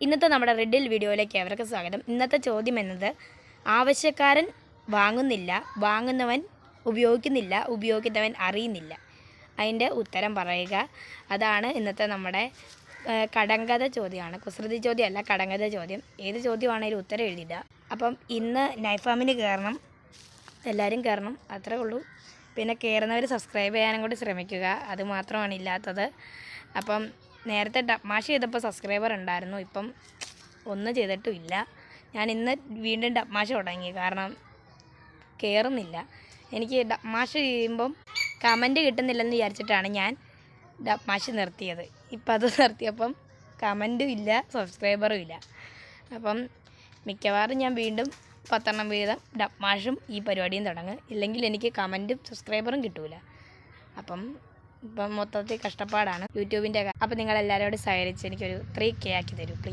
ഇന്നത്തെ നമ്മുടെ റെഡിൽ വീഡിയോയിലേക്ക് അവർക്ക് സ്വാഗതം. ഇന്നത്തെ ചോദ്യം എന്നത് ആവശ്യക്കാരൻ വാങ്ങുന്നില്ല, വാങ്ങുന്നവൻ ഉപയോഗിക്കുന്നില്ല, ഉപയോഗിക്കുന്നവൻ അറിയുന്നില്ല. അതിൻ്റെ ഉത്തരം പറയുക. അതാണ് ഇന്നത്തെ നമ്മുടെ കടങ്കഥ ചോദ്യമാണ്. കുസൃതി ചോദ്യമല്ല, കടങ്കഥ ചോദ്യം. ഏത് ചോദ്യമാണേലും ഉത്തരം എഴുതില്ല. അപ്പം ഇന്ന് നൈഫാമിന് കയറണം, എല്ലാവരും കയറണം, അത്രേ ഉള്ളൂ. പിന്നെ കയറുന്നവർ സബ്സ്ക്രൈബ് ചെയ്യാനും കൂടി ശ്രമിക്കുക, അത് മാത്രമാണ് ഇല്ലാത്തത്. അപ്പം നേരത്തെ ഡബ്മാഷ് ചെയ്തപ്പോൾ സബ്സ്ക്രൈബർ ഉണ്ടായിരുന്നു, ഇപ്പം ഒന്നും ചെയ്തിട്ടും ഇല്ല. ഞാൻ ഇന്ന് വീണ്ടും ഡബ്മാഷ് തുടങ്ങി, കാരണം കയറുന്നില്ല. എനിക്ക് ഡബ്മാഷ് ചെയ്യുമ്പം കമൻറ്റ് കിട്ടുന്നില്ലെന്ന് വിചാരിച്ചിട്ടാണ് ഞാൻ ഡബ്മാഷ് നിർത്തിയത്. ഇപ്പം അത് നിർത്തിയപ്പം കമൻറ്റും ഇല്ല, സബ്സ്ക്രൈബറും ഇല്ല. അപ്പം മിക്കവാറും ഞാൻ വീണ്ടും 10 വീതം ഡബ്മാഷും ഈ പരിപാടിയും തുടങ്ങും. ഇല്ലെങ്കിൽ എനിക്ക് കമൻറ്റും സബ്സ്ക്രൈബറും കിട്ടൂല. ഇപ്പം മൊത്തത്തിൽ കഷ്ടപ്പാടാണ് യൂട്യൂബിൻ്റെ. അപ്പം നിങ്ങളെല്ലാവരോടും സഹകരിച്ച് എനിക്കൊരു 3K ആക്കി തരൂ പ്ലീസ്.